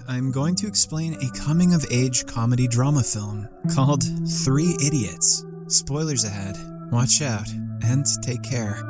I'm going to explain a coming-of-age comedy drama film called Three Idiots. Spoilers ahead. Watch out, and take care.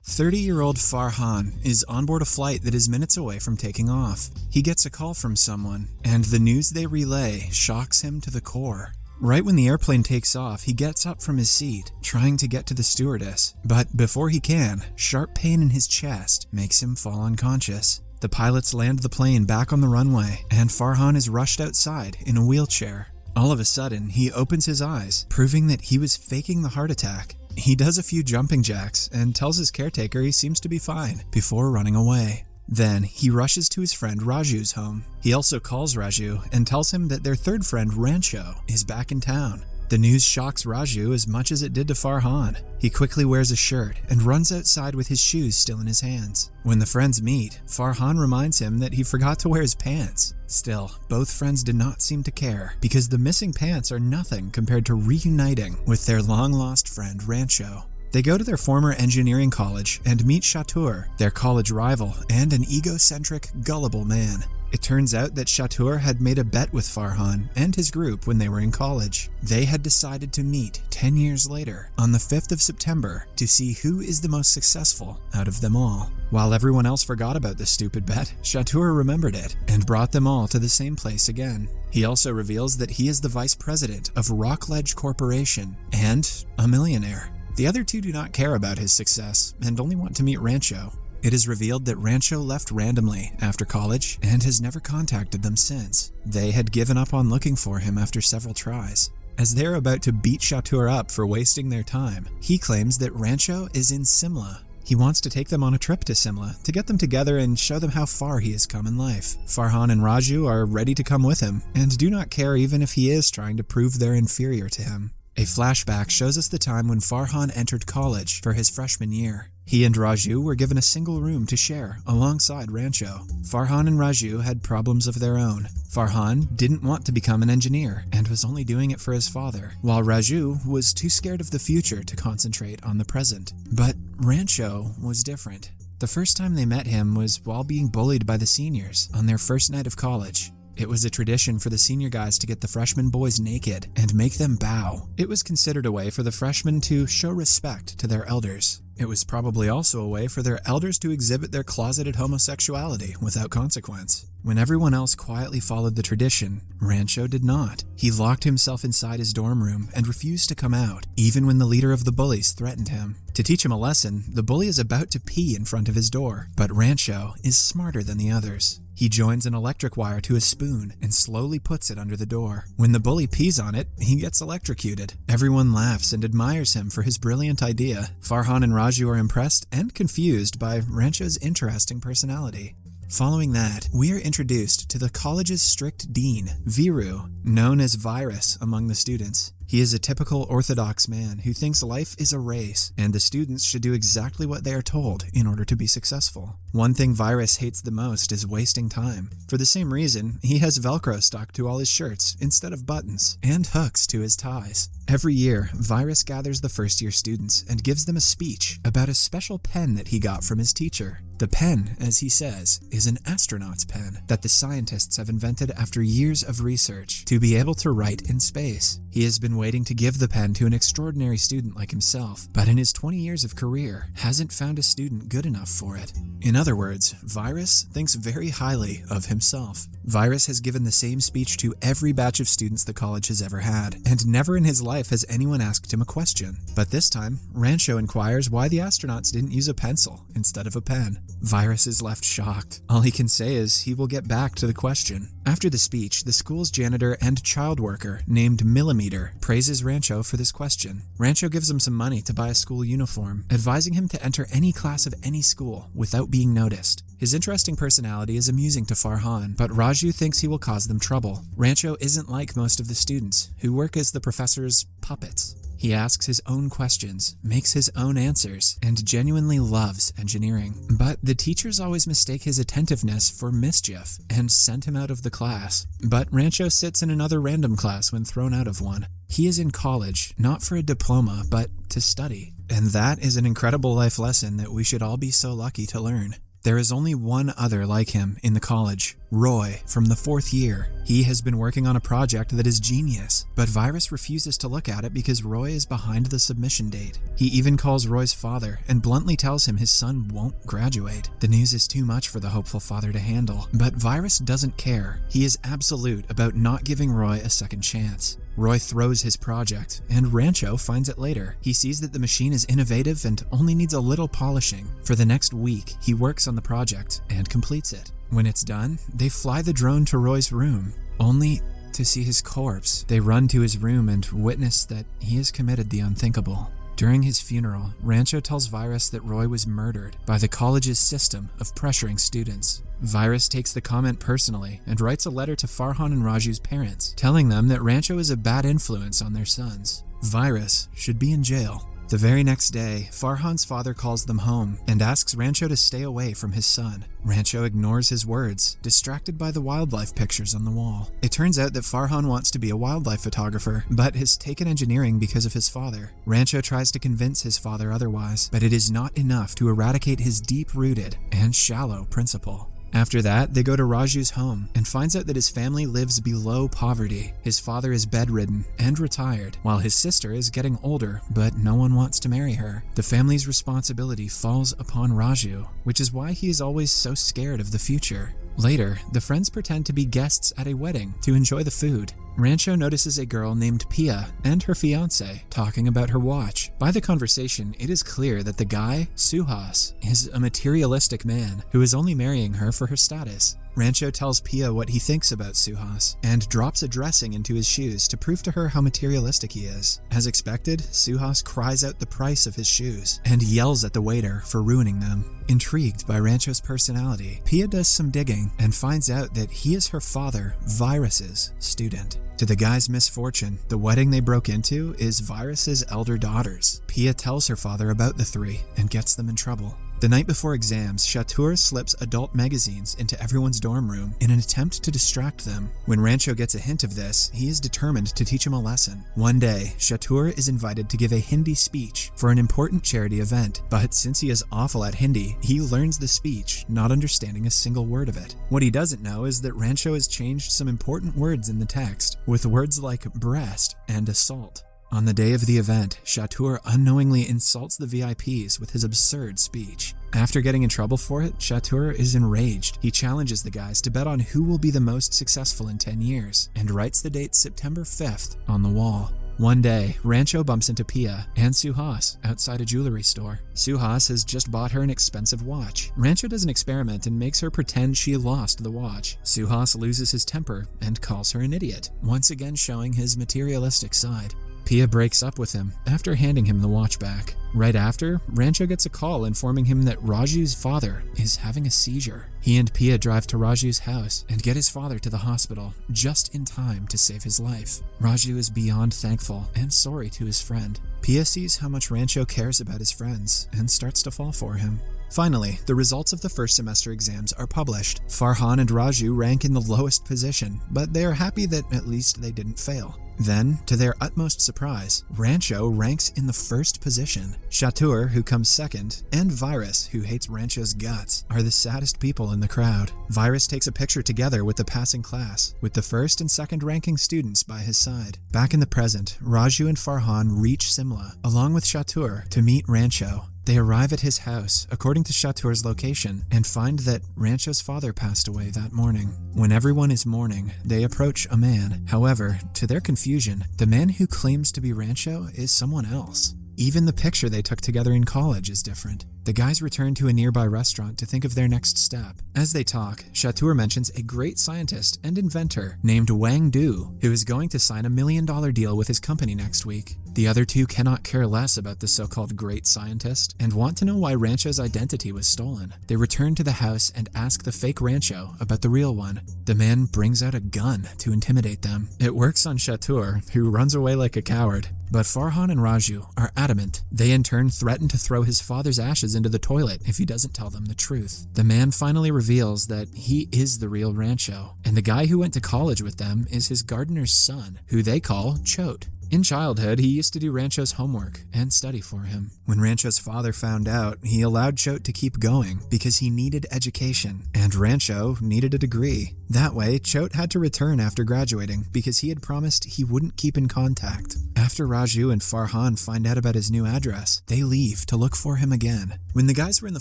30-year-old Farhan is on board a flight that is minutes away from taking off. He gets a call from someone, and the news they relay shocks him to the core. Right when the airplane takes off, he gets up from his seat, trying to get to the stewardess. But before he can, sharp pain in his chest makes him fall unconscious. The pilots land the plane back on the runway, and Farhan is rushed outside in a wheelchair. All of a sudden, he opens his eyes, proving that he was faking the heart attack. He does a few jumping jacks and tells his caretaker he seems to be fine, before running away. Then, he rushes to his friend Raju's home. He also calls Raju and tells him that their third friend Rancho is back in town. The news shocks Raju as much as it did to Farhan. He quickly wears a shirt and runs outside with his shoes still in his hands. When the friends meet, Farhan reminds him that he forgot to wear his pants. Still, both friends did not seem to care, because the missing pants are nothing compared to reuniting with their long-lost friend Rancho. They go to their former engineering college and meet Chatur, their college rival and an egocentric, gullible man. It turns out that Chatur had made a bet with Farhan and his group when they were in college. They had decided to meet 10 years later, on the 5th of September, to see who is the most successful out of them all. While everyone else forgot about the stupid bet, Chatur remembered it and brought them all to the same place again. He also reveals that he is the vice president of Rockledge Corporation and a millionaire. The other two do not care about his success and only want to meet Rancho. It is revealed that Rancho left randomly after college and has never contacted them since. They had given up on looking for him after several tries. As they're about to beat Chatur up for wasting their time, he claims that Rancho is in Simla. He wants to take them on a trip to Simla to get them together and show them how far he has come in life. Farhan and Raju are ready to come with him and do not care even if he is trying to prove they're inferior to him. A flashback shows us the time when Farhan entered college for his freshman year. He and Raju were given a single room to share alongside Rancho. Farhan and Raju had problems of their own. Farhan didn't want to become an engineer and was only doing it for his father, while Raju was too scared of the future to concentrate on the present. But Rancho was different. The first time they met him was while being bullied by the seniors on their first night of college. It was a tradition for the senior guys to get the freshman boys naked and make them bow. It was considered a way for the freshmen to show respect to their elders. It was probably also a way for their elders to exhibit their closeted homosexuality without consequence. When everyone else quietly followed the tradition, Rancho did not. He locked himself inside his dorm room and refused to come out, even when the leader of the bullies threatened him. To teach him a lesson, the bully is about to pee in front of his door, but Rancho is smarter than the others. He joins an electric wire to a spoon and slowly puts it under the door. When the bully pees on it, he gets electrocuted. Everyone laughs and admires him for his brilliant idea. Farhan and Raju are impressed and confused by Rancho's interesting personality. Following that, we are introduced to the college's strict dean, Viru, known as Virus among the students. He is a typical orthodox man who thinks life is a race, and the students should do exactly what they are told in order to be successful. One thing Virus hates the most is wasting time. For the same reason, he has Velcro stuck to all his shirts instead of buttons, and hooks to his ties. Every year, Virus gathers the first-year students and gives them a speech about a special pen that he got from his teacher. The pen, as he says, is an astronaut's pen that the scientists have invented after years of research to be able to write in space. He has been waiting to give the pen to an extraordinary student like himself, but in his 20 years of career, hasn't found a student good enough for it. In other words, Virus thinks very highly of himself. Virus has given the same speech to every batch of students the college has ever had, and never in his life has anyone asked him a question. But this time, Rancho inquires why the astronauts didn't use a pencil instead of a pen. Virus is left shocked. All he can say is he will get back to the question. After the speech, the school's janitor and child worker, named Millimeter, praises Rancho for this question. Rancho gives him some money to buy a school uniform, advising him to enter any class of any school without being noticed. His interesting personality is amusing to Farhan, but Raju thinks he will cause them trouble. Rancho isn't like most of the students, who work as the professor's puppets. He asks his own questions, makes his own answers, and genuinely loves engineering. But the teachers always mistake his attentiveness for mischief and send him out of the class. But Rancho sits in another random class when thrown out of one. He is in college, not for a diploma, but to study. And that is an incredible life lesson that we should all be so lucky to learn. There is only one other like him in the college, Roy, from the 4th year. He has been working on a project that is genius, but Virus refuses to look at it because Roy is behind the submission date. He even calls Roy's father and bluntly tells him his son won't graduate. The news is too much for the hopeful father to handle, but Virus doesn't care. He is absolute about not giving Roy a second chance. Roy throws his project, and Rancho finds it later. He sees that the machine is innovative and only needs a little polishing. For the next week, he works on the project and completes it. When it's done, they fly the drone to Roy's room, only to see his corpse. They run to his room and witness that he has committed the unthinkable. During his funeral, Rancho tells Virus that Roy was murdered by the college's system of pressuring students. Virus takes the comment personally and writes a letter to Farhan and Raju's parents, telling them that Rancho is a bad influence on their sons. Virus should be in jail. The very next day, Farhan's father calls them home and asks Rancho to stay away from his son. Rancho ignores his words, distracted by the wildlife pictures on the wall. It turns out that Farhan wants to be a wildlife photographer, but has taken engineering because of his father. Rancho tries to convince his father otherwise, but it is not enough to eradicate his deep-rooted and shallow principle. After that, they go to Raju's home and finds out that his family lives below poverty. His father is bedridden and retired, while his sister is getting older, but no one wants to marry her. The family's responsibility falls upon Raju, which is why he is always so scared of the future. Later, the friends pretend to be guests at a wedding to enjoy the food. Rancho notices a girl named Pia and her fiancé talking about her watch. By the conversation, it is clear that the guy, Suhas, is a materialistic man who is only marrying her for her status. Rancho tells Pia what he thinks about Suhas and drops a dressing into his shoes to prove to her how materialistic he is. As expected, Suhas cries out the price of his shoes and yells at the waiter for ruining them. Intrigued by Rancho's personality, Pia does some digging and finds out that he is her father, Virus's student. To the guy's misfortune, the wedding they broke into is Virus's elder daughter's. Pia tells her father about the three and gets them in trouble. The night before exams, Chatur slips adult magazines into everyone's dorm room in an attempt to distract them. When Rancho gets a hint of this, he is determined to teach him a lesson. One day, Chatur is invited to give a Hindi speech for an important charity event, but since he is awful at Hindi, he learns the speech, not understanding a single word of it. What he doesn't know is that Rancho has changed some important words in the text, with words like breast and assault. On the day of the event, Chatur unknowingly insults the VIPs with his absurd speech. After getting in trouble for it, Chatur is enraged. He challenges the guys to bet on who will be the most successful in 10 years, and writes the date September 5th on the wall. One day, Rancho bumps into Pia and Suhas outside a jewelry store. Suhas has just bought her an expensive watch. Rancho does an experiment and makes her pretend she lost the watch. Suhas loses his temper and calls her an idiot, once again showing his materialistic side. Pia breaks up with him after handing him the watch back. Right after, Rancho gets a call informing him that Raju's father is having a seizure. He and Pia drive to Raju's house and get his father to the hospital just in time to save his life. Raju is beyond thankful and sorry to his friend. Pia sees how much Rancho cares about his friends and starts to fall for him. Finally, the results of the first semester exams are published. Farhan and Raju rank in the lowest position, but they are happy that at least they didn't fail. Then, to their utmost surprise, Rancho ranks in the first position. Chatur, who comes second, and Virus, who hates Rancho's guts, are the saddest people in the crowd. Virus takes a picture together with the passing class, with the first and second ranking students by his side. Back in the present, Raju and Farhan reach Simla, along with Chatur, to meet Rancho. They arrive at his house, according to Chatur's location, and find that Rancho's father passed away that morning. When everyone is mourning, they approach a man. However, to their confusion, the man who claims to be Rancho is someone else. Even the picture they took together in college is different. The guys return to a nearby restaurant to think of their next step. As they talk, Chatur mentions a great scientist and inventor named Wang Du, who is going to sign $1 million deal with his company next week. The other two cannot care less about the so-called great scientist and want to know why Rancho's identity was stolen. They return to the house and ask the fake Rancho about the real one. The man brings out a gun to intimidate them. It works on Chatur, who runs away like a coward. But Farhan and Raju are adamant. They in turn threaten to throw his father's ashes into the toilet if he doesn't tell them the truth. The man finally reveals that he is the real Rancho, and the guy who went to college with them is his gardener's son, who they call Chot. In childhood, he used to do Rancho's homework and study for him. When Rancho's father found out, he allowed Choate to keep going because he needed education, and Rancho needed a degree. That way, Choate had to return after graduating because he had promised he wouldn't keep in contact. After Raju and Farhan find out about his new address, they leave to look for him again. When the guys were in the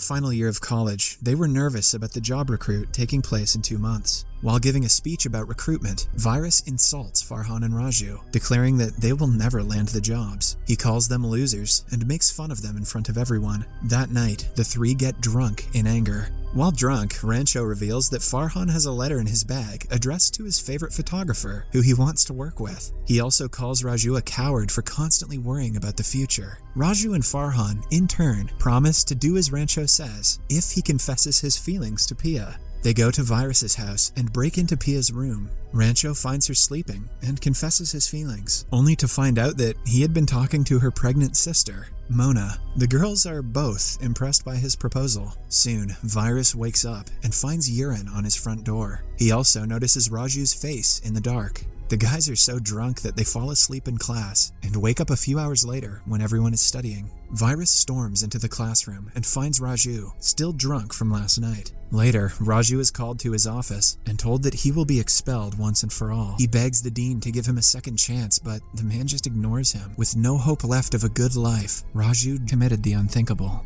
final year of college, they were nervous about the job recruit taking place in 2 months. While giving a speech about recruitment, Virus insults Farhan and Raju, declaring that they will never land the jobs. He calls them losers and makes fun of them in front of everyone. That night, the three get drunk in anger. While drunk, Rancho reveals that Farhan has a letter in his bag addressed to his favorite photographer, who he wants to work with. He also calls Raju a coward for constantly worrying about the future. Raju and Farhan, in turn, promise to do as Rancho says if he confesses his feelings to Pia. They go to Virus's house and break into Pia's room. Rancho finds her sleeping and confesses his feelings, only to find out that he had been talking to her pregnant sister, Mona. The girls are both impressed by his proposal. Soon, Virus wakes up and finds urine on his front door. He also notices Raju's face in the dark. The guys are so drunk that they fall asleep in class and wake up a few hours later when everyone is studying. Virus storms into the classroom and finds Raju, still drunk from last night. Later, Raju is called to his office and told that he will be expelled once and for all. He begs the dean to give him a second chance, but the man just ignores him. With no hope left of a good life, Raju committed the unthinkable.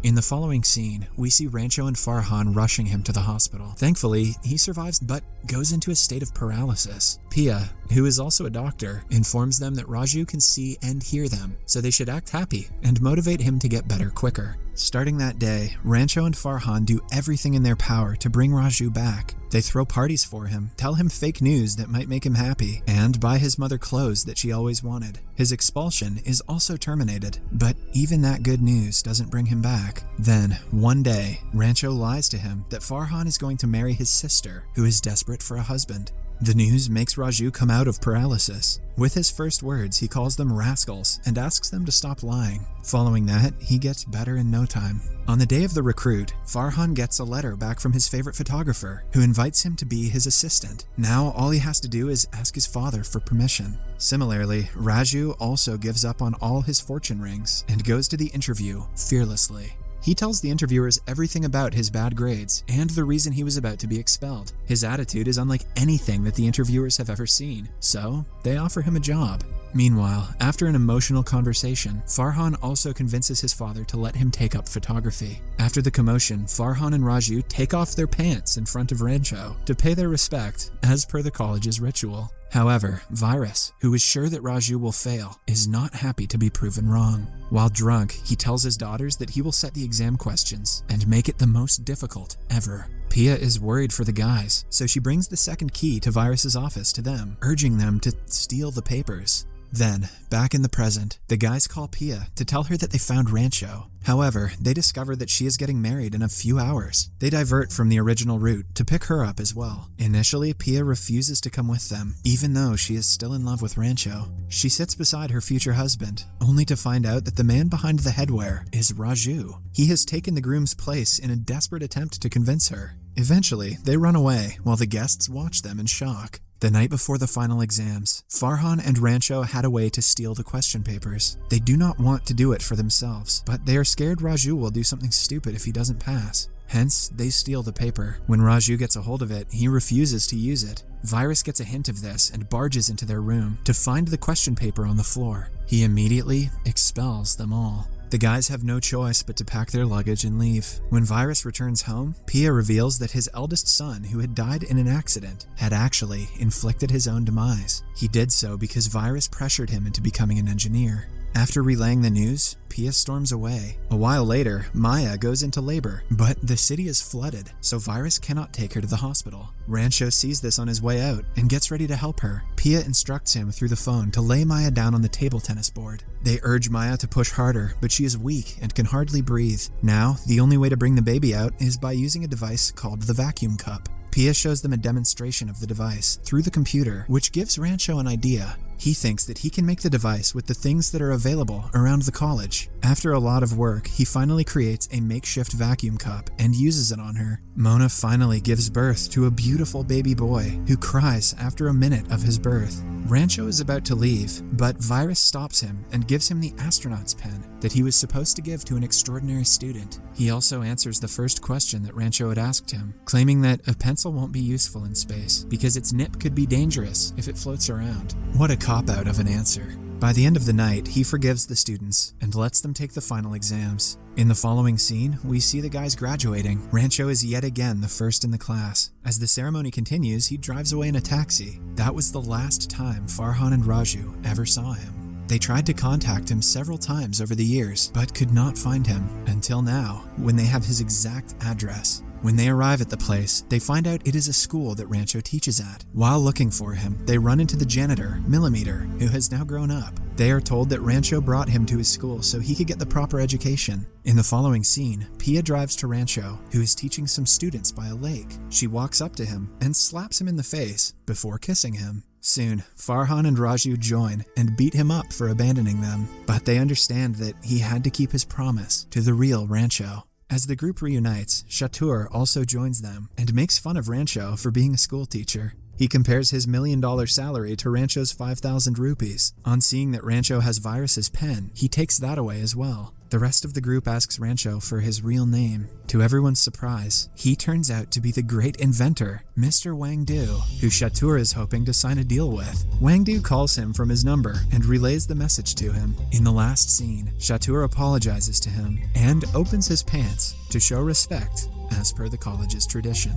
In the following scene, we see Rancho and Farhan rushing him to the hospital. Thankfully, he survives but goes into a state of paralysis. Pia, who is also a doctor, informs them that Raju can see and hear them, so they should act happy and motivate him to get better quicker. Starting that day, Rancho and Farhan do everything in their power to bring Raju back. They throw parties for him, tell him fake news that might make him happy, and buy his mother clothes that she always wanted. His expulsion is also terminated, but even that good news doesn't bring him back. Then, one day, Rancho lies to him that Farhan is going to marry his sister, who is desperate for a husband. The news makes Raju come out of paralysis. With his first words, he calls them rascals and asks them to stop lying. Following that, he gets better in no time. On the day of the recruit, Farhan gets a letter back from his favorite photographer, who invites him to be his assistant. Now, all he has to do is ask his father for permission. Similarly, Raju also gives up on all his fortune rings and goes to the interview fearlessly. He tells the interviewers everything about his bad grades and the reason he was about to be expelled. His attitude is unlike anything that the interviewers have ever seen, so they offer him a job. Meanwhile, after an emotional conversation, Farhan also convinces his father to let him take up photography. After the commotion, Farhan and Raju take off their pants in front of Rancho to pay their respect, as per the college's ritual. However, Virus, who is sure that Raju will fail, is not happy to be proven wrong. While drunk, he tells his daughters that he will set the exam questions and make it the most difficult ever. Pia is worried for the guys, so she brings the second key to Virus's office to them, urging them to steal the papers. Then, back in the present, the guys call Pia to tell her that they found Rancho. However, they discover that she is getting married in a few hours. They divert from the original route to pick her up as well. Initially, Pia refuses to come with them, even though she is still in love with Rancho. She sits beside her future husband, only to find out that the man behind the headwear is Raju. He has taken the groom's place in a desperate attempt to convince her. Eventually, they run away while the guests watch them in shock. The night before the final exams, Farhan and Rancho had a way to steal the question papers. They do not want to do it for themselves, but they are scared Raju will do something stupid if he doesn't pass. Hence, they steal the paper. When Raju gets a hold of it, he refuses to use it. Virus gets a hint of this and barges into their room to find the question paper on the floor. He immediately expels them all. The guys have no choice but to pack their luggage and leave. When Virus returns home, Pia reveals that his eldest son, who had died in an accident, had actually inflicted his own demise. He did so because Virus pressured him into becoming an engineer. After relaying the news, Pia storms away. A while later, Maya goes into labor, but the city is flooded, so Virus cannot take her to the hospital. Rancho sees this on his way out and gets ready to help her. Pia instructs him through the phone to lay Maya down on the table tennis board. They urge Maya to push harder, but she is weak and can hardly breathe. Now, the only way to bring the baby out is by using a device called the vacuum cup. Pia shows them a demonstration of the device through the computer, which gives Rancho an idea. He thinks that he can make the device with the things that are available around the college. After a lot of work, he finally creates a makeshift vacuum cup and uses it on her. Mona finally gives birth to a beautiful baby boy who cries after a minute of his birth. Rancho is about to leave, but Virus stops him and gives him the astronaut's pen that he was supposed to give to an extraordinary student. He also answers the first question that Rancho had asked him, claiming that a pencil won't be useful in space because its nip could be dangerous if it floats around. What a cop-out of an answer. By the end of the night, he forgives the students and lets them take the final exams. In the following scene, we see the guys graduating. Rancho is yet again the first in the class. As the ceremony continues, he drives away in a taxi. That was the last time Farhan and Raju ever saw him. They tried to contact him several times over the years, but could not find him, until now, when they have his exact address. When they arrive at the place, they find out it is a school that Rancho teaches at. While looking for him, they run into the janitor, Millimeter, who has now grown up. They are told that Rancho brought him to his school so he could get the proper education. In the following scene, Pia drives to Rancho, who is teaching some students by a lake. She walks up to him and slaps him in the face before kissing him. Soon, Farhan and Raju join and beat him up for abandoning them, but they understand that he had to keep his promise to the real Rancho. As the group reunites, Chatur also joins them and makes fun of Rancho for being a school teacher. He compares his $1 million salary to Rancho's 5,000 rupees. On seeing that Rancho has Virus's pen, he takes that away as well. The rest of the group asks Rancho for his real name. To everyone's surprise, he turns out to be the great inventor, Mr. Wang Du, who Chatur is hoping to sign a deal with. Wang Du calls him from his number and relays the message to him. In the last scene, Chatur apologizes to him and opens his pants to show respect as per the college's tradition.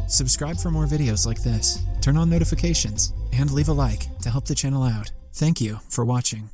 Subscribe for more videos like this, turn on notifications, and leave a like to help the channel out. Thank you for watching.